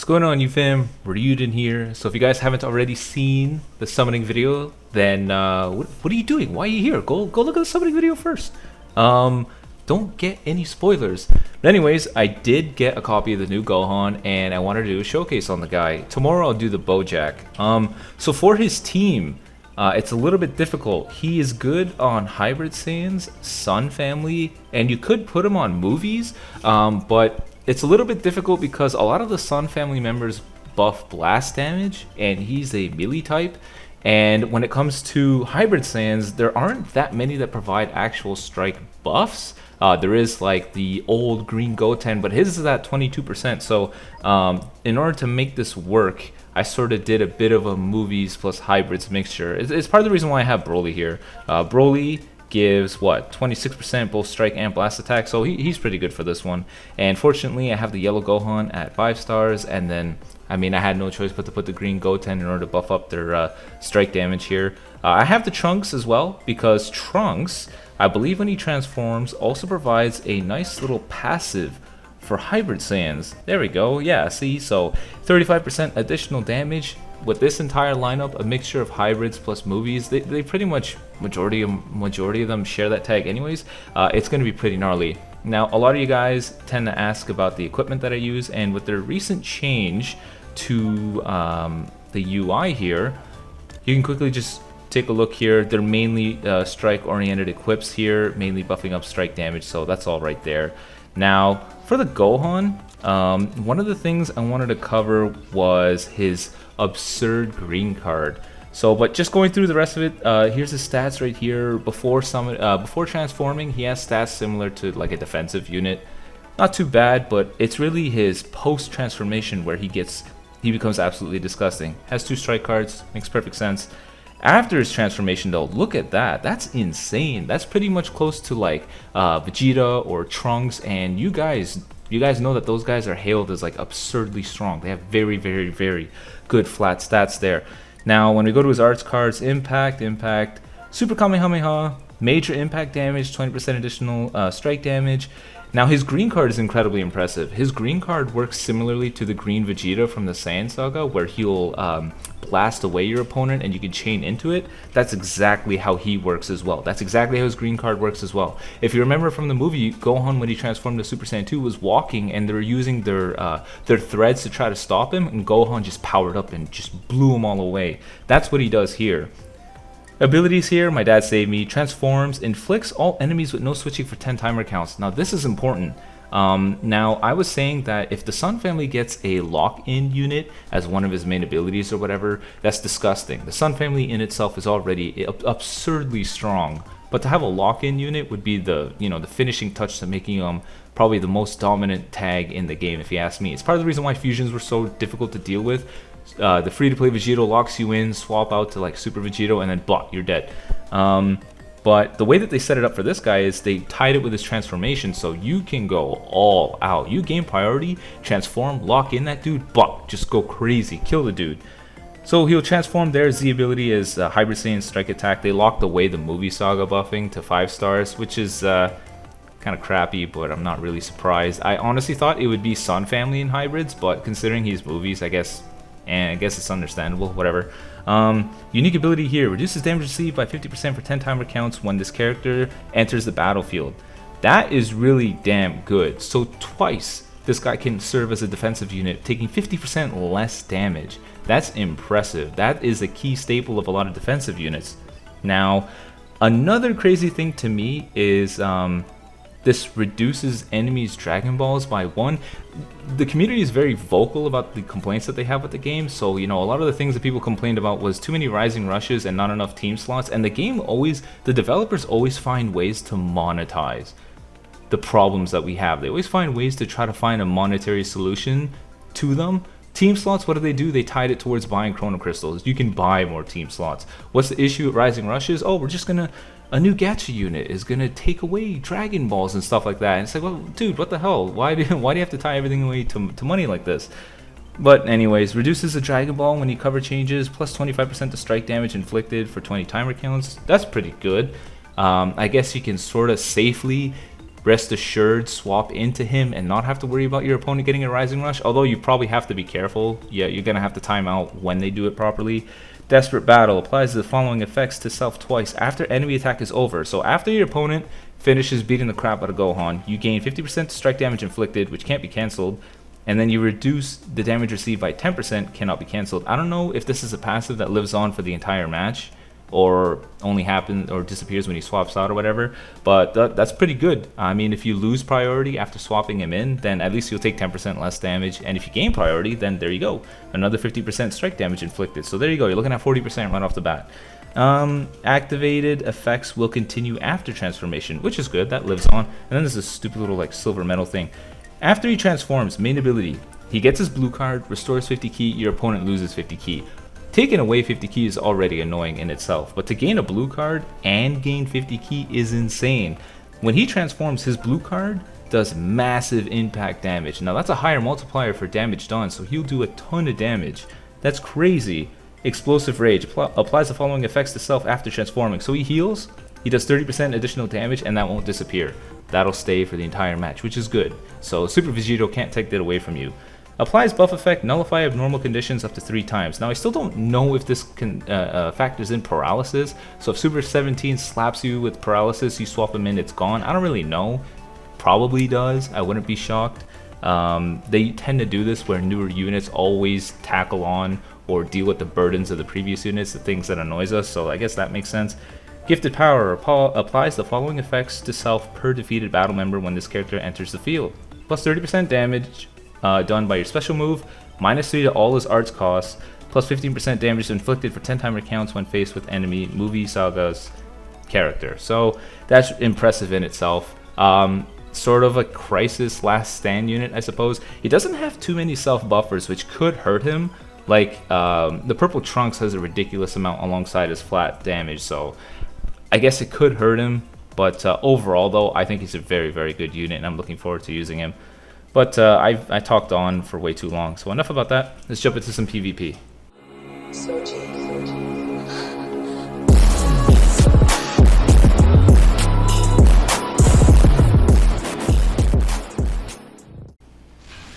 What's going on, you fam? Raiyuden here. So if you guys haven't already seen the summoning video, then what are you doing? Why are you here? Go look at the summoning video first. Don't get any spoilers. But anyways, I did get a copy of the new Gohan, and I wanted to do a showcase on the guy. Tomorrow I'll do the Bojack. So for his team, it's a little bit difficult. He is good on Hybrid Saiyans, Sun Family, and you could put him on movies, but it's a little bit difficult because a lot of the Sun Family members buff blast damage, and he's a melee type. And when it comes to Hybrid Saiyans, there aren't that many that provide actual strike buffs. There is like the old green Goten, but his is at 22%. So in order to make this work, I sort of did a bit of a movies plus hybrids mixture. It's part of the reason why I have Broly here. Broly gives what, 26% both strike and blast attack, so he's pretty good for this one. And fortunately I have the yellow Gohan at 5 stars, and then I had no choice but to put the green Goten in order to buff up their strike damage here. I have the Trunks as well, because Trunks, I believe when he transforms, also provides a nice little passive for Hybrid Saiyans. There we go, yeah, see, so 35% additional damage. With this entire lineup, a mixture of hybrids plus movies, they pretty much, majority of them share that tag anyways. It's going to be pretty gnarly. Now, a lot of you guys tend to ask about the equipment that I use, and with their recent change to the UI here, you can quickly just take a look here. They're mainly strike-oriented equips here, mainly buffing up strike damage, so that's all right there. Now, for the Gohan, one of the things I wanted to cover was his absurd green card. So, but just going through the rest of it, here's his stats right here. Before transforming, he has stats similar to like a defensive unit. Not too bad, but it's really his post-transformation where he becomes absolutely disgusting. Has 2 strike cards, makes perfect sense. After his transformation though, look at that. That's insane. That's pretty much close to like Vegeta or Trunks, and you guys know that those guys are hailed as like absurdly strong. They have very, very, very good flat stats there. Now, when we go to his arts cards, Impact, Super Kamehameha, Major Impact Damage, 20% additional strike damage. Now, his green card is incredibly impressive. His green card works similarly to the green Vegeta from the Saiyan Saga, where he'll blast away your opponent and you can chain into it. That's exactly how he works as well. That's exactly how his green card works as well. If you remember from the movie, Gohan, when he transformed to Super Saiyan 2, was walking and they were using their threads to try to stop him, and Gohan just powered up and just blew them all away. That's what he does here. Abilities here, my dad saved me. Transforms, inflicts all enemies with no switching for 10 timer counts. Now this is important. Now I was saying that if the Sun Family gets a lock-in unit as one of his main abilities or whatever, that's disgusting. The Sun Family in itself is already absurdly strong, but to have a lock-in unit would be the finishing touch to making probably the most dominant tag in the game, if you ask me. It's part of the reason why fusions were so difficult to deal with. The free-to-play Vegito locks you in, swap out to like Super Vegito, and then blah, you're dead. But the way that they set it up for this guy is they tied it with his transformation, so you can go all out. You gain priority, transform, lock in that dude, blah, just go crazy, kill the dude. So he'll transform their Z ability as Hybrid Saiyan Strike Attack. They locked away the movie Saga buffing to 5 stars, which is kind of crappy, but I'm not really surprised. I honestly thought it would be Sun Family in hybrids, but considering he's movies, I guess it's understandable, whatever. Unique ability here, reduces damage received by 50% for 10 timer counts when this character enters the battlefield. That is really damn good. So twice this guy can serve as a defensive unit, taking 50% less damage. That's impressive. That is a key staple of a lot of defensive units. Now, another crazy thing to me is this reduces enemies' Dragon Balls by 1. The community is very vocal about the complaints that they have with the game, so a lot of the things that people complained about was too many rising rushes and not enough team slots, and the developers always find ways to monetize the problems that we have. They always find ways to try to find a monetary solution to them. Team slots, what do? They tied it towards buying Chrono Crystals. You can buy more team slots. What's the issue with rising rushes? Oh, a new gacha unit is gonna take away Dragon Balls and stuff like that. And it's like, well, dude, what the hell? Why do you have to tie everything away to money like this? But anyways, reduces the Dragon Ball when you cover changes, plus 25% to strike damage inflicted for 20 timer counts. That's pretty good. I guess you can sort of safely rest assured swap into him and not have to worry about your opponent getting a Rising Rush, although you probably have to be careful. Yeah, you're going to have to time out when they do it properly. Desperate Battle applies the following effects to self twice after enemy attack is over. So after your opponent finishes beating the crap out of Gohan, you gain 50% strike damage inflicted, which can't be cancelled, and then you reduce the damage received by 10%, cannot be cancelled. I don't know if this is a passive that lives on for the entire match, or only happens or disappears when he swaps out or whatever, but that's pretty good. I mean, if you lose priority after swapping him in, then at least you'll take 10% less damage, and if you gain priority, then there you go, another 50% strike damage inflicted. So there you go, you're looking at 40% right off the bat. Activated effects will continue after transformation, which is good, that lives on. And then there's this stupid little like silver metal thing. After he transforms, main ability, he gets his blue card, restores 50 ki, your opponent loses 50 ki. Taking away 50 ki is already annoying in itself, but to gain a blue card and gain 50 ki is insane. When he transforms, his blue card does massive impact damage. Now that's a higher multiplier for damage done, so he'll do a ton of damage. That's crazy. Explosive Rage applies the following effects to self after transforming. So he heals, he does 30% additional damage, and that won't disappear. That'll stay for the entire match, which is good. So Super Vegito can't take that away from you. Applies buff effect, nullify abnormal conditions up to 3 times. Now I still don't know if this factors in paralysis. So if Super 17 slaps you with paralysis, you swap him in, it's gone. I don't really know. Probably does. I wouldn't be shocked. They tend to do this where newer units always tackle on or deal with the burdens of the previous units, the things that annoys us. So I guess that makes sense. Gifted Power applies the following effects to self per defeated battle member when this character enters the field. Plus 30% damage done by your special move, -3 to all his arts costs, plus 15% damage inflicted for 10-timer counts when faced with enemy movie sagas character. So that's impressive in itself. Sort of a crisis last stand unit, I suppose. He doesn't have too many self buffers, which could hurt him. Like the purple Trunks has a ridiculous amount alongside his flat damage, so I guess it could hurt him. But overall, though, I think he's a very, very good unit, and I'm looking forward to using him. But I talked on for way too long, so enough about that. Let's jump into some PvP.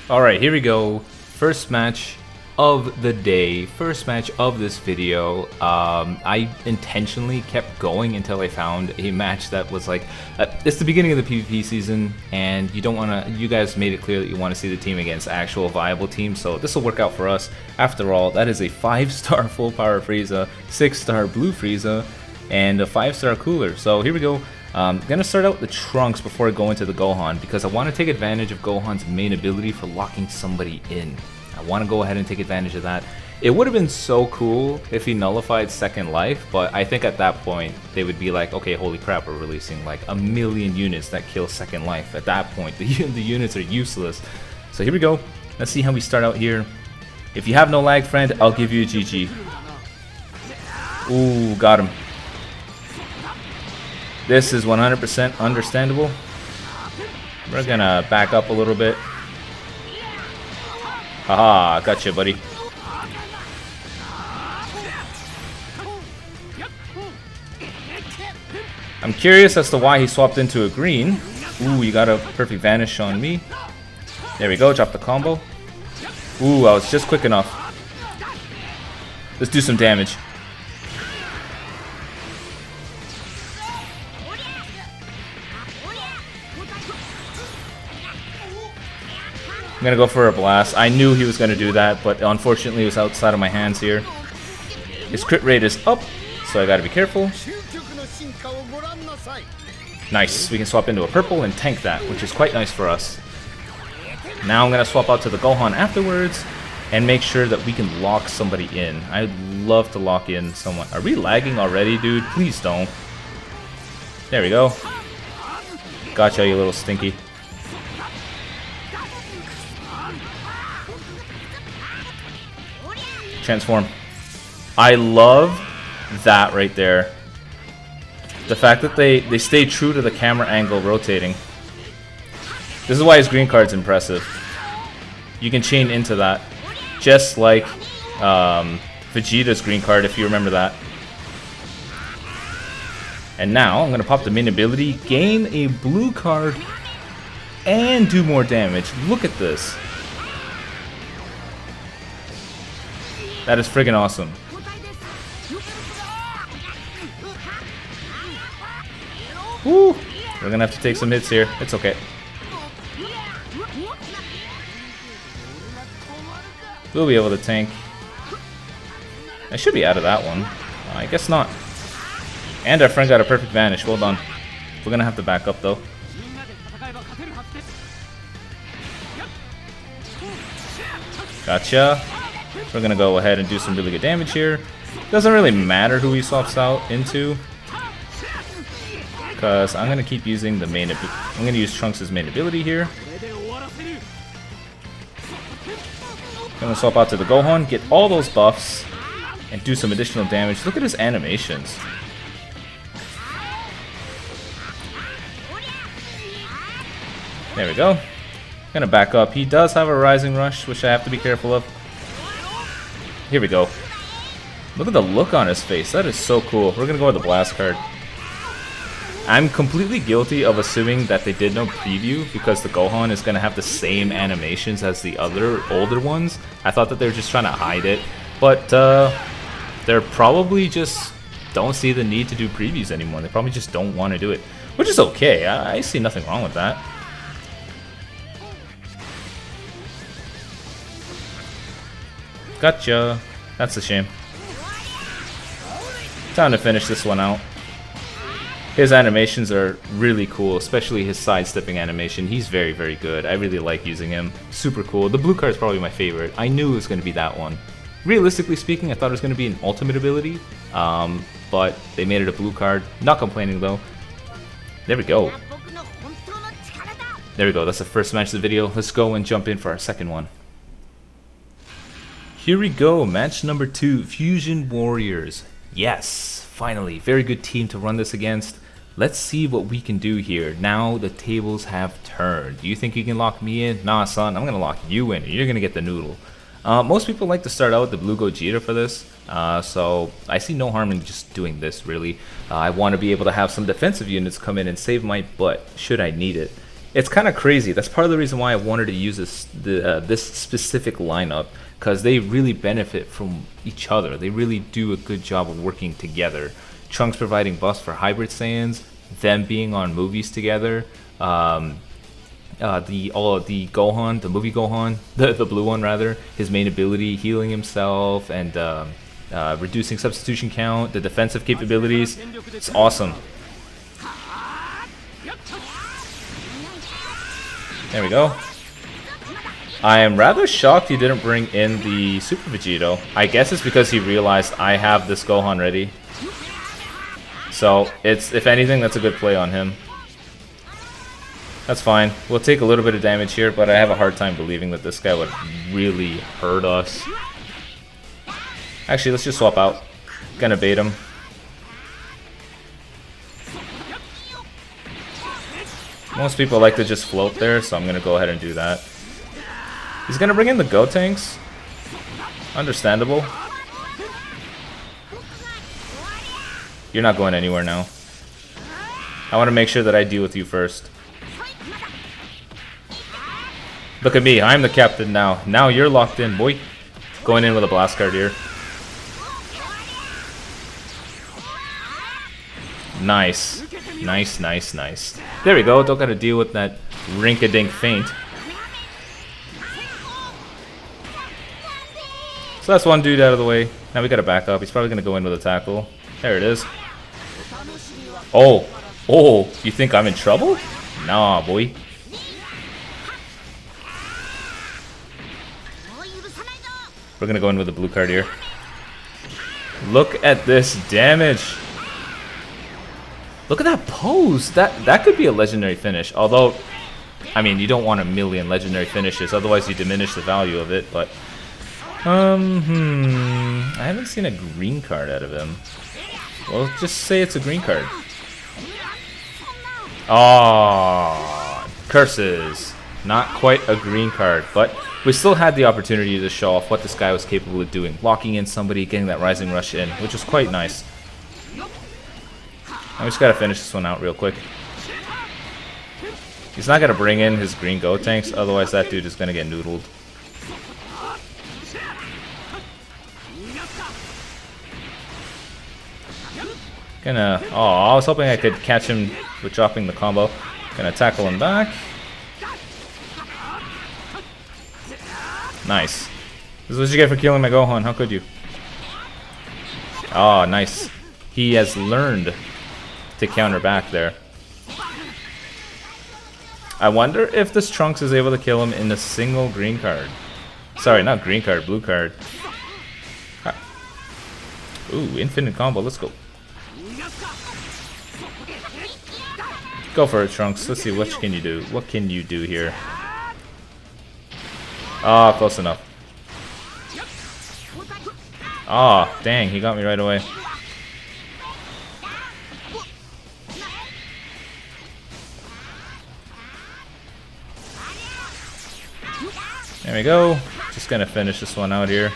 Alright, here we go. First match of the day, first match of this video. I intentionally kept going until I found a match that was like, it's the beginning of the PvP season, and you don't want to, you guys made it clear that you want to see the team against actual viable teams, so this will work out for us. After all, that is a 5-star full power Frieza, 6-star blue Frieza, and a 5-star cooler. So here we go. I'm gonna start out with the Trunks before I go into the Gohan, because I want to take advantage of Gohan's main ability for locking somebody in. I want to go ahead and take advantage of that. It would have been so cool if he nullified Second Life, but I think at that point they would be like, okay, holy crap, we're releasing like 1 million units that kill Second Life. At that point, the units are useless. So here we go. Let's see how we start out here. If you have no lag, friend, I'll give you a GG. Ooh, got him. This is 100% understandable. We're gonna back up a little bit. Haha, gotcha, buddy. I'm curious as to why he swapped into a green. Ooh, you got a perfect vanish on me. There we go, drop the combo. Ooh, I was just quick enough. Let's do some damage. I'm gonna go for a blast. I knew he was gonna do that, but unfortunately it was outside of my hands here. His crit rate is up, so I gotta be careful. Nice, we can swap into a purple and tank that, which is quite nice for us. Now I'm gonna swap out to the Gohan afterwards and make sure that we can lock somebody in. I'd love to lock in someone. Are we lagging already, dude? Please don't. There we go. Gotcha, you little stinky. Transform. I love that right there. The fact that they stay true to the camera angle rotating. This is why his green card's impressive. You can chain into that. Just like Vegeta's green card, if you remember that. And now I'm going to pop the main ability, gain a blue card and do more damage. Look at this. That is friggin' awesome. Woo! We're gonna have to take some hits here. It's okay. We'll be able to tank. I should be out of that one. I guess not. And our friend got a perfect vanish. Well done. We're gonna have to back up though. Gotcha. We're gonna go ahead and do some really good damage here. Doesn't really matter who he swaps out into, because I'm gonna keep using the main. I'm gonna use Trunks' main ability here. Gonna swap out to the Gohan, get all those buffs, and do some additional damage. Look at his animations. There we go. Gonna back up. He does have a Rising Rush, which I have to be careful of. Here we go. Look at the look on his face. That is so cool. We're gonna go with the Blast card. I'm completely guilty of assuming that they did no preview because the Gohan is gonna have the same animations as the other older ones. I thought that they were just trying to hide it, but they're probably just don't see the need to do previews anymore. They probably just don't want to do it, which is okay. I see nothing wrong with that. Gotcha. That's a shame. Time to finish this one out. His animations are really cool, especially his sidestepping animation. He's very, very good. I really like using him. Super cool. The blue card is probably my favorite. I knew it was going to be that one. Realistically speaking, I thought it was going to be an ultimate ability, but they made it a blue card. Not complaining though. There we go. There we go. That's the first match of the video. Let's go and jump in for our second one. Here we go, match number 2, Fusion Warriors. Yes, finally, very good team to run this against. Let's see what we can do here. Now the tables have turned. Do you think you can lock me in? Nah, son, I'm gonna lock you in. You're gonna get the noodle. Most people like to start out with the blue Gogeta for this, so I see no harm in just doing this, really. I want to be able to have some defensive units come in and save my butt, should I need it. It's kind of crazy. That's part of the reason why I wanted to use this specific lineup, because they really benefit from each other. They really do a good job of working together. Trunks providing buffs for Hybrid Saiyans, them being on movies together, the Gohan, the movie Gohan, the blue one rather, his main ability healing himself and reducing substitution count, the defensive capabilities. It's awesome. There we go. I am rather shocked he didn't bring in the Super Vegito. I guess it's because he realized I have this Gohan ready. So, if anything, that's a good play on him. That's fine. We'll take a little bit of damage here, but I have a hard time believing that this guy would really hurt us. Actually, let's just swap out. Gonna bait him. Most people like to just float there, so I'm gonna go ahead and do that. He's gonna bring in the Gotenks. Understandable. You're not going anywhere now. I want to make sure that I deal with you first. Look at me, I'm the captain now. Now you're locked in, boy. Going in with a blast card here. Nice. Nice, nice, nice. There we go, don't gotta deal with that rink-a-dink feint. So that's one dude out of the way. Now we gotta back up. He's probably gonna go in with a tackle. There it is. Oh, oh, you think I'm in trouble? Nah, boy. We're gonna go in with a blue card here. Look at this damage. Look at that pose. That could be a legendary finish. Although, I mean, you don't want a million legendary finishes, otherwise you diminish the value of it. But I haven't seen a green card out of him. Well, just say it's a green card. Oh, curses. Not quite a green card, but we still had the opportunity to show off what this guy was capable of doing. Locking in somebody, getting that Rising Rush in, which was quite nice. I just gotta finish this one out real quick. He's not gonna bring in his green Gotenks, otherwise that dude is gonna get noodled. Oh, I was hoping I could catch him with dropping the combo. Gonna tackle him back. Nice. This is what you get for killing my Gohan, how could you? Oh, nice. He has learned to counter back there. I wonder if this Trunks is able to kill him in a single green card. Sorry, not green card, blue card. Ooh, infinite combo, let's go. Go for it, Trunks. Let's see, what can you do? What can you do here? Ah, oh, close enough. Ah, oh, dang, he got me right away. There we go. Just gonna finish this one out here.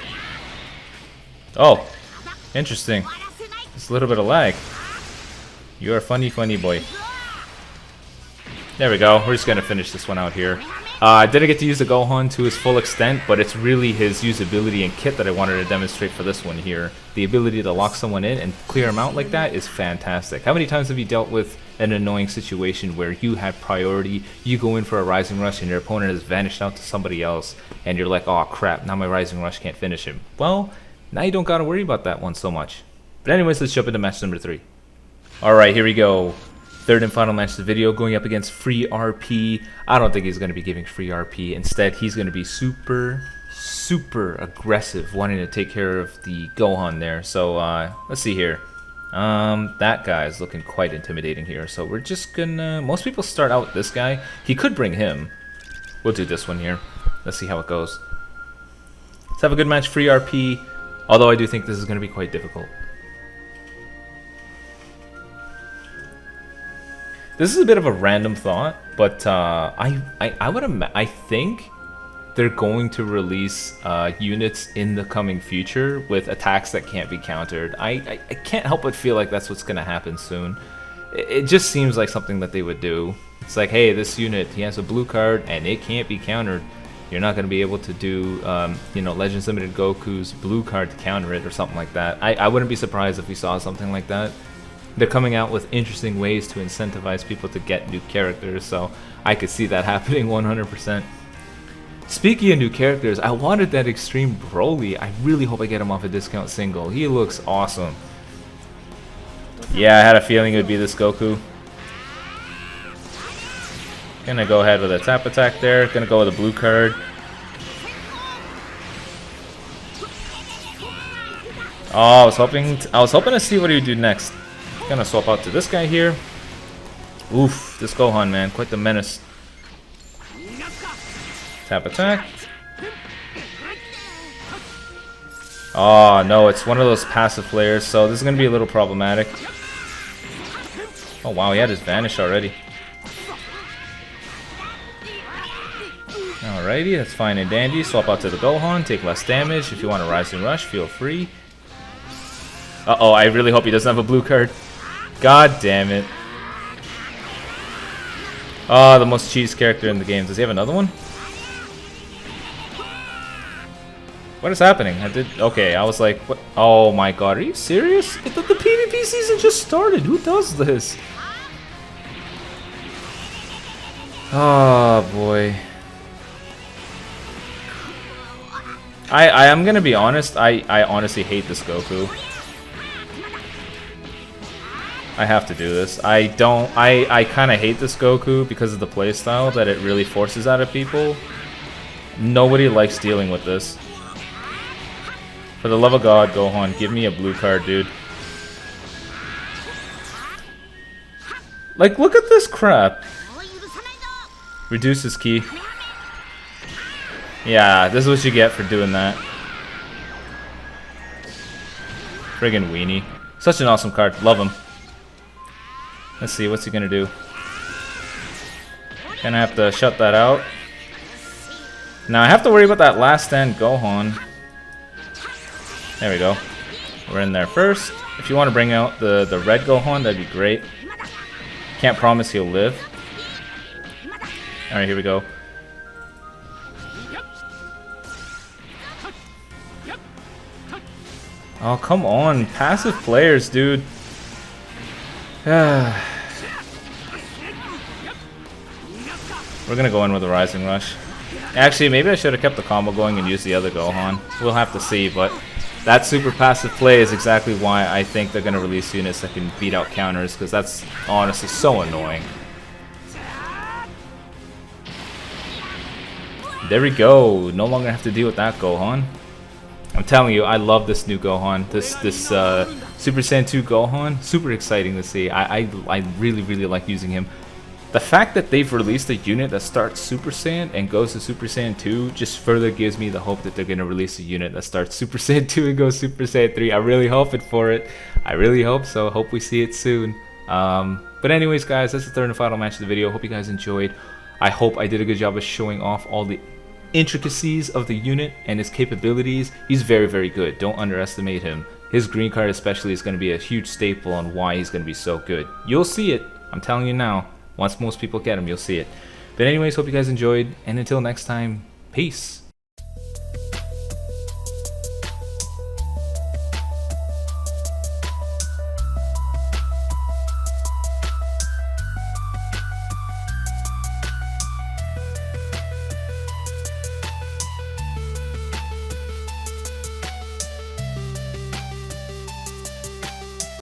Oh, interesting. Just a little bit of lag. You're a funny, funny boy. There we go. We're just gonna finish this one out here. I didn't get to use the Gohan to his full extent, but it's really his usability and kit that I wanted to demonstrate for this one here. The ability to lock someone in and clear him out like that is fantastic. How many times have you dealt with an annoying situation where you had priority, you go in for a Rising Rush and your opponent has vanished out to somebody else, and you're like, oh crap, now my Rising Rush can't finish him. Well, now you don't gotta worry about that one so much. But anyways, let's jump into match number 3. Alright, here we go. Third and final match of the video, going up against free RP. I don't think he's going to be giving free RP. Instead, he's going to be super aggressive, wanting to take care of the Gohan there. So, let's see here. That guy is looking quite intimidating here. So we're just gonna... Most people start out with this guy. He could bring him. We'll do this one here. Let's see how it goes. Let's have a good match, free RP. Although I do think this is going to be quite difficult. This is a bit of a random thought, but I think they're going to release units in the coming future with attacks that can't be countered. I can't help but feel like that's what's going to happen soon. It just seems like something that they would do. It's like, hey, this unit, he has a blue card and it can't be countered. You're not going to be able to do, you know, Legends Limited Goku's blue card to counter it or something like that. I wouldn't be surprised if we saw something like that. They're coming out with interesting ways to incentivize people to get new characters, so I could see that happening 100%. Speaking of new characters, I wanted that Extreme Broly. I really hope I get him off a discount single. He looks awesome. Yeah, I had a feeling it would be this Goku. Gonna go ahead with a tap attack there. Gonna go with a blue card. Oh, I was hoping to see what he would do next. Gonna swap out to this guy here. Oof, this Gohan, man, quite the menace. Tap attack. Oh no, it's one of those passive players, so this is gonna be a little problematic. Oh wow, he had his vanish already. Alrighty, that's fine and dandy. Swap out to the Gohan, take less damage. If you want a Rising Rush, feel free. Uh-oh, I really hope he doesn't have a blue card. God damn it. Oh, the most cheese character in the game. Does he have another one? What is happening? Okay, I was like, what? Oh my god, are you serious? The PvP season just started. Who does this? Oh boy. I am gonna be honest, I honestly hate this Goku. I have to do this. I kinda hate this Goku because of the playstyle that it really forces out of people. Nobody likes dealing with this. For the love of God, Gohan, give me a blue card, dude. Like, look at this crap. Reduce his ki. Yeah, this is what you get for doing that. Friggin' weenie. Such an awesome card. Love him. Let's see, what's he gonna do? Gonna have to shut that out. Now I have to worry about that last stand Gohan. There we go. We're in there first. If you want to bring out the red Gohan, that'd be great. Can't promise he'll live. Alright, here we go. Oh, come on. Passive players, dude. We're gonna go in with a Rising Rush. Actually, maybe I should have kept the combo going and used the other Gohan. We'll have to see, but that super passive play is exactly why I think they're gonna release units that can beat out counters, because that's honestly so annoying. There we go. No longer have to deal with that Gohan. I'm telling you, I love this new Gohan. This Super Saiyan 2 Gohan, super exciting to see. I really like using him. The fact that they've released a unit that starts Super Saiyan and goes to Super Saiyan 2 just further gives me the hope that they're going to release a unit that starts Super Saiyan 2 and goes Super Saiyan 3. I really hope it for it. I really hope so. Hope we see it soon. But anyways, guys, that's the third and final match of the video. Hope you guys enjoyed. I hope I did a good job of showing off all the intricacies of the unit and his capabilities. He's very good. Don't underestimate him. His green card especially is going to be a huge staple on why he's going to be so good. You'll see it. I'm telling you now. Once most people get him, you'll see it. But anyways, hope you guys enjoyed, and until next time, peace.